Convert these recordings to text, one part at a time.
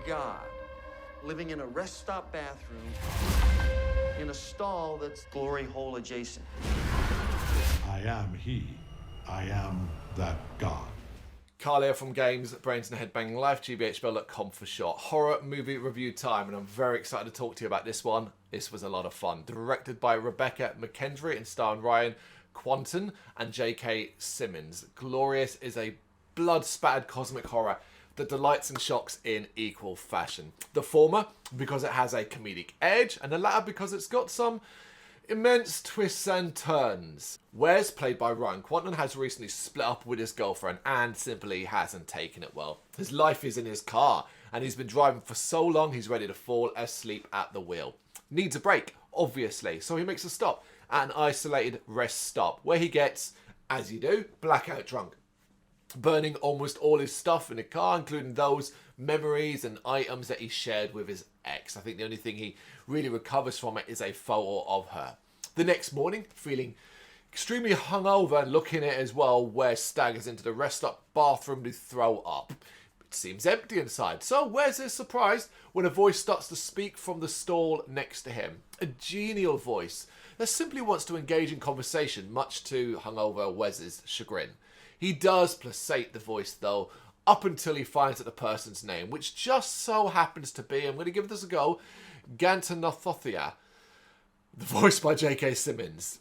God living in a rest stop bathroom in a stall that's glory hole adjacent. I am he. I am that God. Carl here from Brrraaains Head-Banging Life, gbhblofficial for short. Horror movie review time, and I'm very excited to talk to you about this one. This was a lot of fun. Directed by Rebecca McKendry and starring Ryan Kwanten and J.K. Simmons. Glorious is a blood-spattered cosmic horror that delights and shocks in equal fashion. The former because it has a comedic edge, and the latter because it's got some immense twists and turns. Wes, played by Ryan Kwanten, has recently split up with his girlfriend and simply hasn't taken it well. His life is in his car, and he's been driving for so long he's ready to fall asleep at the wheel. Needs a break, obviously, so he makes a stop at an isolated rest stop, where he gets, as you do, blackout drunk, burning almost all his stuff in the car, including those memories and items that he shared with his ex. I think the only thing he really recovers from it is a photo of her. The next morning, feeling extremely hungover and looking at it as well, Wes staggers into the rest stop bathroom to throw up. It seems empty inside, so Wes is surprised when a voice starts to speak from the stall next to him. A genial voice that simply wants to engage in conversation, much to hungover Wes's chagrin. He does placate the voice though, up until he finds out the person's name, which just so happens to be, I'm going to give this a go, Gantanothothia, voiced by J.K. Simmons.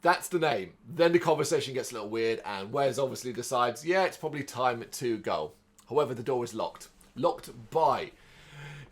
That's the name. Then the conversation gets a little weird, and Wes obviously decides, yeah, it's probably time to go. However, the door is locked. Locked by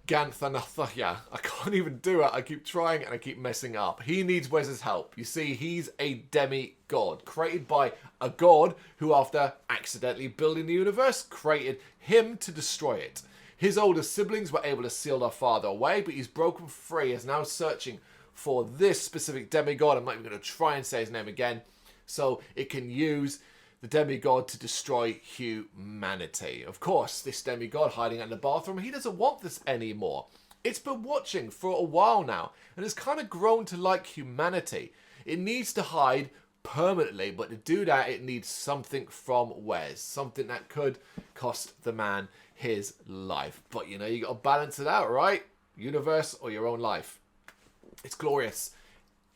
Gantanothothia. I can't even do it. I keep trying and I keep messing up. He needs Wes's help. You see, he's a demigod, created by a god who, after accidentally building the universe, created him to destroy it. His older siblings were able to seal their father away, but he's broken free, is now searching for this specific demigod. I'm not even going to try and say his name again, so it can use the demigod to destroy humanity. Of course, this demigod hiding in the bathroom, he doesn't want this anymore. It's been watching for a while now and has kind of grown to like humanity. It needs to hide permanently, but to do that, it needs something from Wes, something that could cost the man his life. But you know, you got to balance it out, right? Universe or your own life. It's glorious.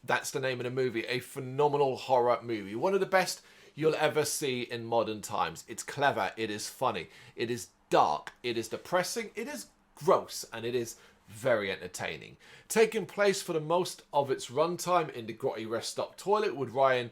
That's the name of the movie. A phenomenal horror movie. One of the best you'll ever see in modern times. It's clever, it is funny, it is dark, it is depressing, it is gross, and it is very entertaining. Taking place for the most of its runtime in the grotty rest stop toilet, with Ryan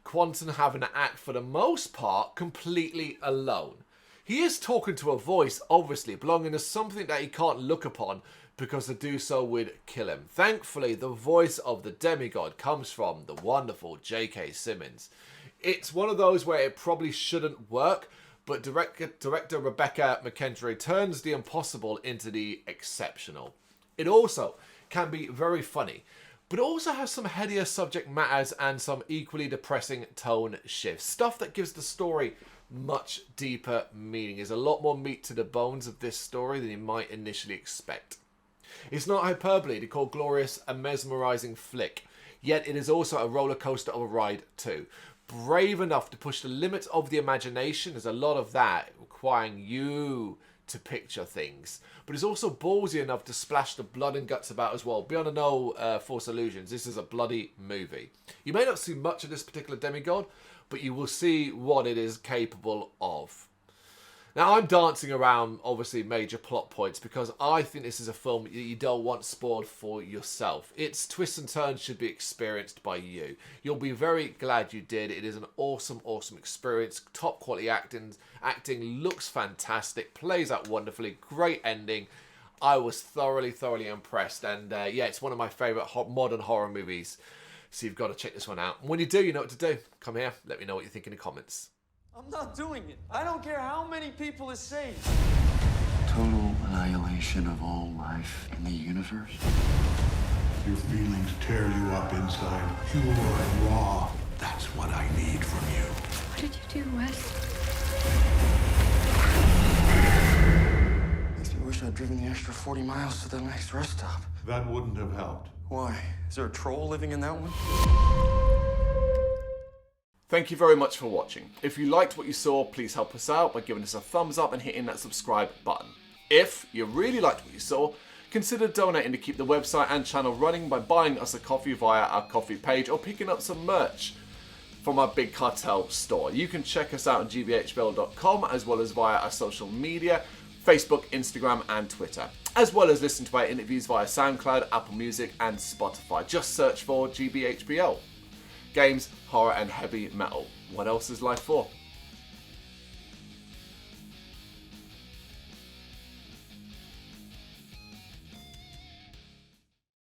Kwanten having to act for the most part completely alone. He is talking to a voice, obviously, belonging to something that he can't look upon, because to do so would kill him. Thankfully, the voice of the demigod comes from the wonderful J.K. Simmons. It's one of those where it probably shouldn't work, but director Rebecca McKendry turns the impossible into the exceptional. It also can be very funny, but it also has some headier subject matters and some equally depressing tone shifts. Stuff that gives the story much deeper meaning. There's a lot more meat to the bones of this story than you might initially expect. It's not hyperbole to call Glorious a mesmerising flick, yet it is also a roller coaster of a ride too. Brave enough to push the limits of the imagination. There's a lot of that requiring you to picture things, but it's also ballsy enough to splash the blood and guts about as well. Beyond no false illusions, this is a bloody movie. You may not see much of this particular demigod, but you will see what it is capable of. Now, I'm dancing around, obviously, major plot points because I think this is a film that you don't want spoiled for yourself. Its twists and turns should be experienced by you. You'll be very glad you did. It is an awesome, awesome experience. Top quality acting looks fantastic, plays out wonderfully, great ending. I was thoroughly, thoroughly impressed. And yeah, it's one of my favourite modern horror movies. So you've got to check this one out. And when you do, you know what to do. Come here, let me know what you think in the comments. I'm not doing it. I don't care how many people it saves. Total annihilation of all life in the universe. Your feelings tear you up inside, pure and raw. That's what I need from you. What did you do, Wes? Makes me wish I'd driven the extra 40 miles to the next rest stop. That wouldn't have helped. Why? Is there a troll living in that one? Thank you very much for watching. If you liked what you saw, please help us out by giving us a thumbs up and hitting that subscribe button. If you really liked what you saw, consider donating to keep the website and channel running by buying us a coffee via our coffee page or picking up some merch from our Big Cartel store. You can check us out on gbhbl.com as well as via our social media, Facebook, Instagram and Twitter, as well as listen to our interviews via SoundCloud, Apple Music and Spotify. Just search for GBHBL. Games, horror and heavy metal. What else is life for?